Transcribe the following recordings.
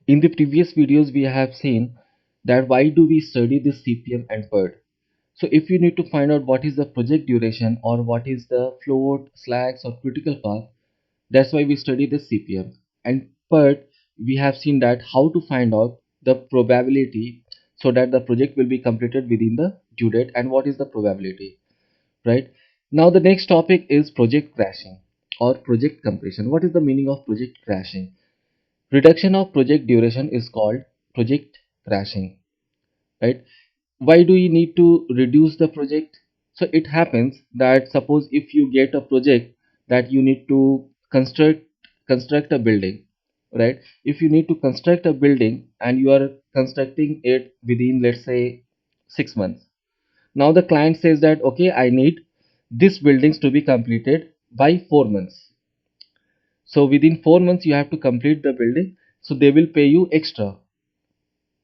In the previous videos, we have seen that why do we study this CPM and PERT. So if you need to find out what is the project duration or what is the float, slacks or critical path, that's why we study this CPM. And PERT, we have seen that how to find out the probability so that the project will be completed within the due date and what is the probability, right? Now the next topic is project crashing or project completion. What is the meaning of project crashing? Reduction of project duration is called project crashing, right? Why do you need to reduce the project? So it happens that suppose if you get a project that you need to construct a building, right? If you need to construct a building and you are constructing it within, let's say, 6 months. Now the client says that okay, I need this buildings to be completed by 4 months. So within 4 months you have to complete the building. So they will pay you extra,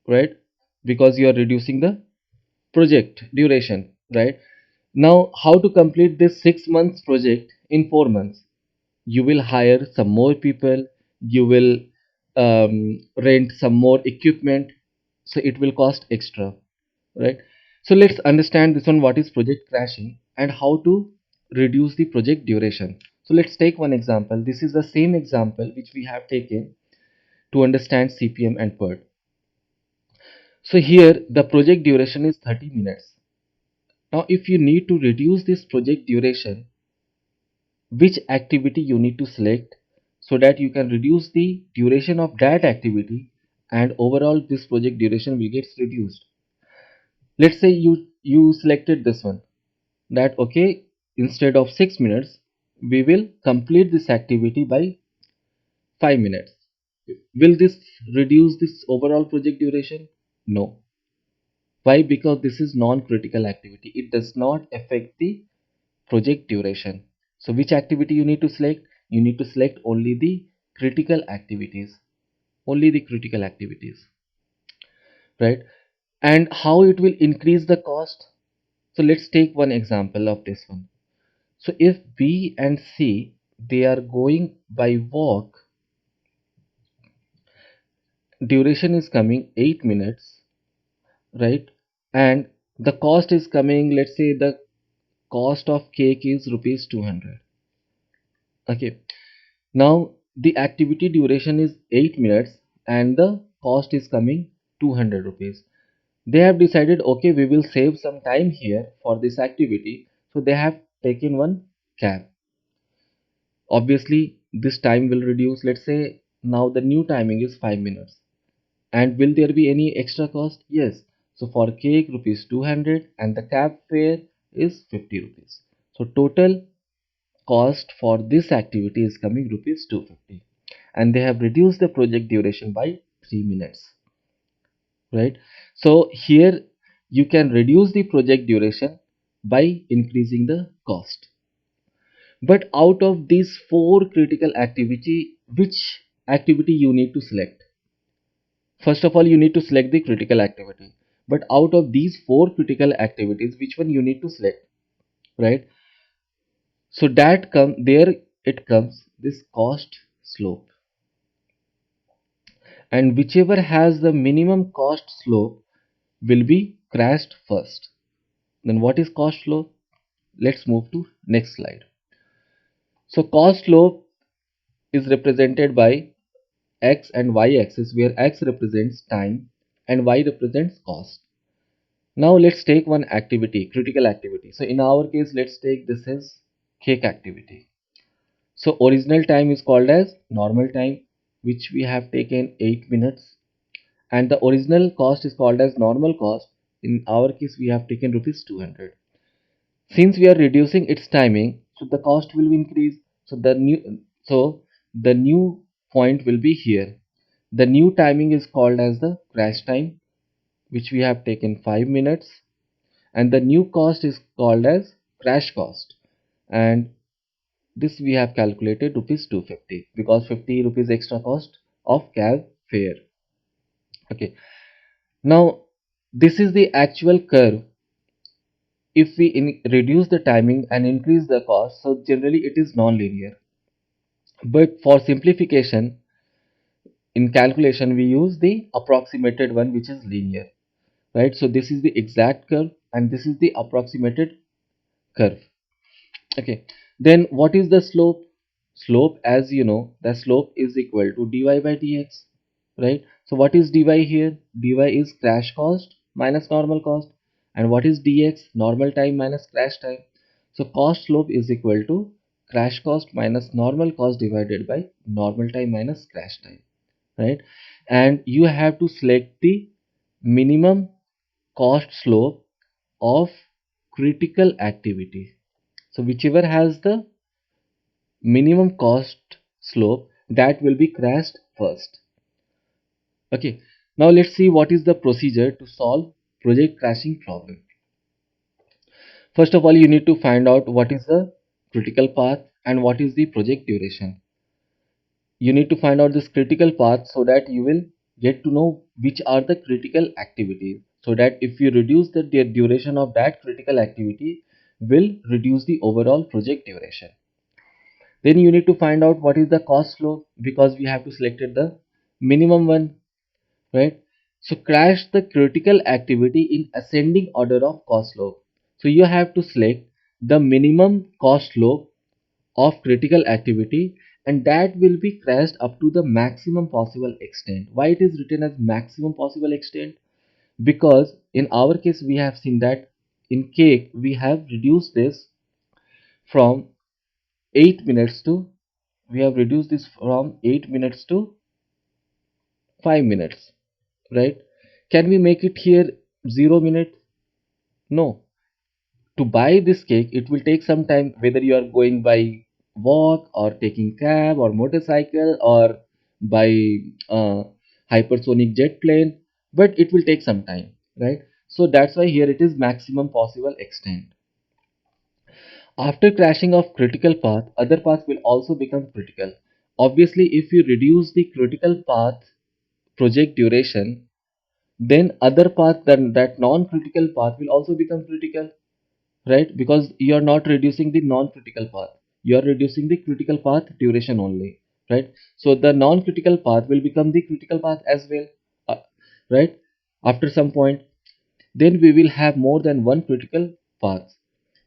right? Because you are reducing the project duration, right? Now how to complete this 6 months project in 4 months? You will hire some more people, you will rent some more equipment, so it will cost extra, right? So let's understand this one, what is project crashing and how to reduce the project duration. So let's take one example. This is the same example which we have taken to understand CPM and PERT. So here the project duration is 30 minutes. Now if you need to reduce this project duration, which activity you need to select so that you can reduce the duration of that activity and overall this project duration will get reduced. Let's say you selected this one, that okay, instead of 6 minutes we will complete this activity by 5 minutes. Will this reduce this overall project duration? No. Why? Because this is non-critical activity, it does not affect the project duration. So which activity you need to select? You need to select only the critical activities, only the critical activities, right? And how it will increase the cost? So let's take one example of this one. So if B and C, they are going by walk, duration is coming 8 minutes, right? And the cost is coming, let's say the cost of cake is rupees 200. Okay. Now the activity duration is 8 minutes and the cost is coming 200 rupees. They have decided okay, we will save some time here for this activity. So they have taken one cab. Obviously this time will reduce. Let's say now the new timing is 5 minutes. And will there be any extra cost? Yes. So for cake rupees 200 and the cab fare is 50 rupees. So total cost for this activity is coming rupees 250, and they have reduced the project duration by 3 minutes, right? So here you can reduce the project duration by increasing the cost. But out of these four critical activity, which activity you need to select? First of all, you need to select the critical activity. But out of these four critical activities, which one you need to select, right? So that come there, it comes this cost slope, and whichever has the minimum cost slope will be crashed first. Then what is cost slope? Let's move to next slide. So cost slope is represented by x and y axis, where x represents time and y represents cost. Now let's take one activity, critical activity. So in our case, let's take this as cake activity. So original time is called as normal time, which we have taken 8 minutes, and the original cost is called as normal cost. In our case we have taken rupees 200. Since we are reducing its timing, so the cost will increase. So the new point will be here. The new timing is called as the crash time, which we have taken 5 minutes, and the new cost is called as crash cost, and this we have calculated rupees 250 because 50 rupees extra cost of cab fare. Okay. Now this is the actual curve. If we reduce the timing and increase the cost, so generally it is non-linear. But for simplification, In calculation, we use the approximated one, which is linear, right? So this is the exact curve and this is the approximated curve. Okay, then what is the slope? Slope, as you know, the slope is equal to dy by dx, right? So what is dy here? Dy is crash cost minus normal cost. And what is dx? Normal time minus crash time. So cost slope is equal to crash cost minus normal cost divided by normal time minus crash time, right? And you have to select the minimum cost slope of critical activity. So whichever has the minimum cost slope, that will be crashed first. Okay, now let's see what is the procedure to solve project crashing problem. First of all, you need to find out what is the critical path and what is the project duration. You need to find out this critical path so that you will get to know which are the critical activities, so that if you reduce the duration of that critical activity, will reduce the overall project duration. Then you need to find out what is the cost flow, because we have to select the minimum one, right? So crash the critical activity in ascending order of cost flow. So you have to select the minimum cost flow of critical activity, and that will be crashed up to the maximum possible extent. Why it is written as maximum possible extent? Because in our case we have seen that in cake we have reduced this from 8 minutes to, we have reduced this from 8 minutes to 5 minutes, right? Can we make it here 0 minute? No. To buy this cake, it will take some time, whether you are going by walk or taking cab or motorcycle or by uh, hypersonic jet plane, but it will take some time, right? So that's why here it is maximum possible extent. After crashing of critical path, other paths will also become critical. Obviously, if you reduce the critical path project duration, then other path than that non-critical path will also become critical, right? Because you are not reducing the non-critical path, you are reducing the critical path duration only, right? So the non-critical path will become the critical path as well, uh, right? After some point, then we will have more than one critical path.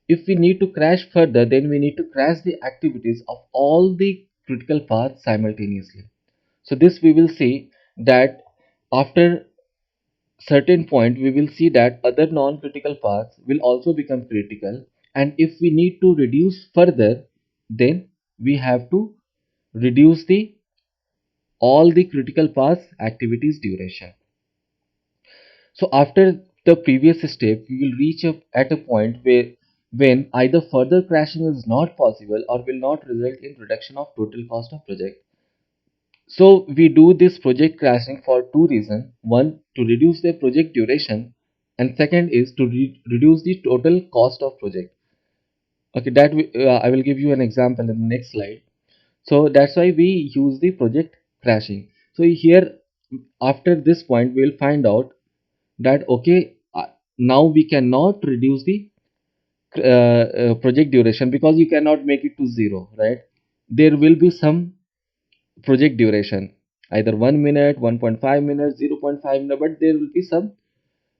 If we need to crash further, then we need to crash the activities of all the critical paths simultaneously. So this we will see that after certain point we will see that other non-critical paths will also become critical, and if we need to reduce further, then we have to reduce the all the critical paths activities duration. So after the previous step, we will reach up at a point where when either further crashing is not possible or will not result in reduction of total cost of project. So we do this project crashing for two reasons. One, to reduce the project duration, and second is to reduce the total cost of project. Okay, that I will give you an example in the next slide. So that's why we use the project crashing. So here, after this point, we will find out that okay, now we cannot reduce the project duration, because you cannot make it to zero, right? There will be some project duration, either 1 minute, 1.5 minutes, 0.5 minutes, but there will be some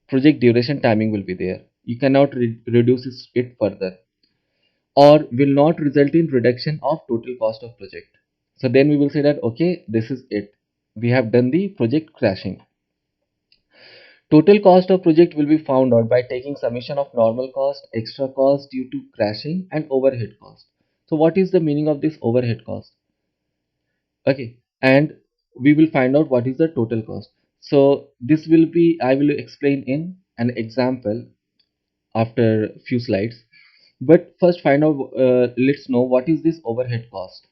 project duration timing will be there. You cannot reduce it further, or will not result in reduction of total cost of project. So then we will say that okay, this is it, we have done the project crashing. Total cost of project will be found out by taking summation of normal cost, extra cost due to crashing, and overhead cost. So what is the meaning of this overhead cost? Okay, and we will find out what is the total cost. So this will be, I will explain in an example after few slides. But first find out, let's know what is this overhead cost.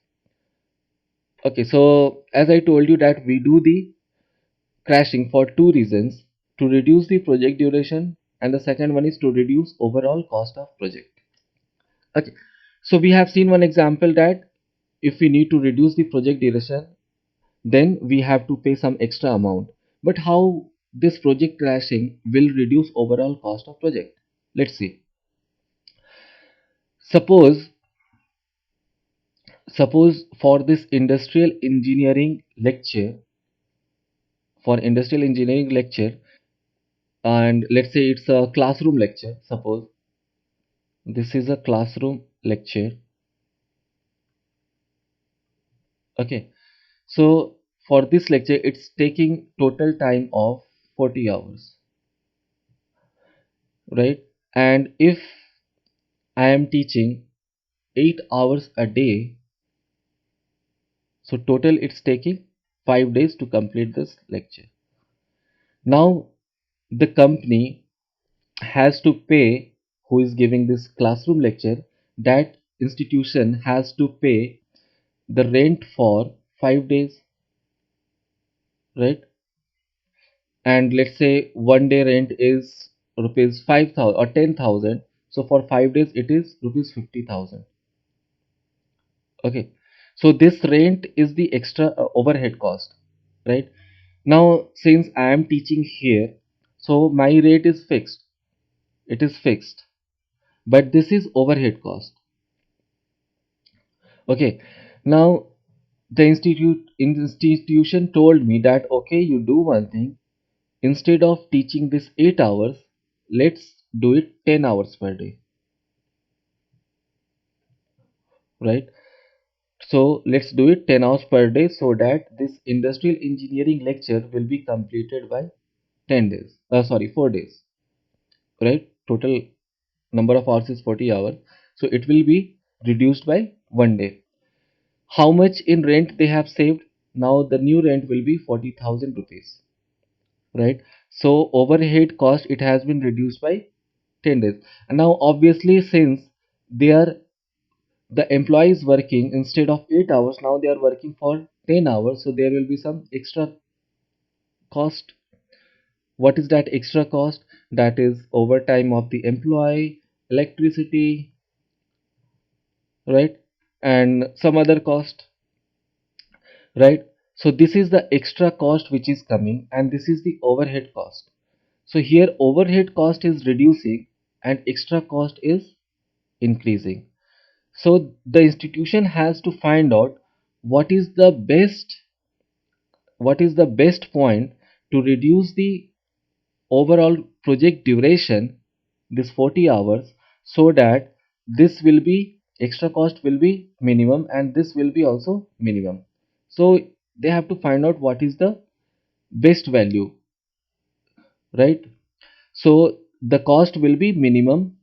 Okay, so as I told you that we do the crashing for two reasons: to reduce the project duration, and the second one is to reduce overall cost of project. Okay, so we have seen one example that if we need to reduce the project duration, then we have to pay some extra amount. But how this project crashing will reduce overall cost of project? Let's see. Suppose suppose for this industrial engineering lecture, for industrial engineering lecture, and let's say it's a classroom lecture. Suppose this is a classroom lecture. Okay, so for this lecture it's taking total time of 40 hours, right? And if I am teaching 8 hours a day, so total it's taking 5 days to complete this lecture. Now the company has to pay, who is giving this classroom lecture, that institution has to pay the rent for 5 days, right? And let's say one day rent is rupees 5,000 or 10,000, so for 5 days it is rupees 50,000. Okay, so this rent is the extra overhead cost, right? Now since I am teaching here, so my rate is fixed, it is fixed, but this is overhead cost. Okay, now the institution told me that okay, you do one thing, instead of teaching this 8 hours, let's do it 10 hours per day, right? So let's do it 10 hours per day so that this industrial engineering lecture will be completed by 10 days. Sorry, 4 days, right? Total number of hours is 40 hours. So it will be reduced by 1 day. How much in rent they have saved? Now the new rent will be 40,000 rupees, right? So overhead cost it has been reduced by 10 days. And now obviously since they are the employees working instead of 8 hours, now they are working for 10 hours, so there will be some extra cost. What is that extra cost? That is overtime of the employee, electricity, right? And some other cost, right? So this is the extra cost which is coming, and this is the overhead cost. So here overhead cost is reducing and extra cost is increasing. So the institution has to find out what is the best point to reduce the overall project duration, this 40 hours, so that this will be extra cost will be minimum and this will be also minimum. So they have to find out what is the best value, right? So the cost will be minimum.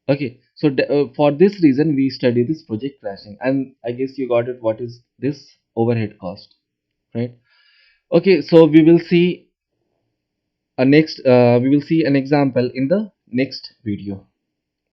Okay, so for this reason we study this project crashing, and I guess you got it, what is this overhead cost, right? Okay, so we will see an example in the next video.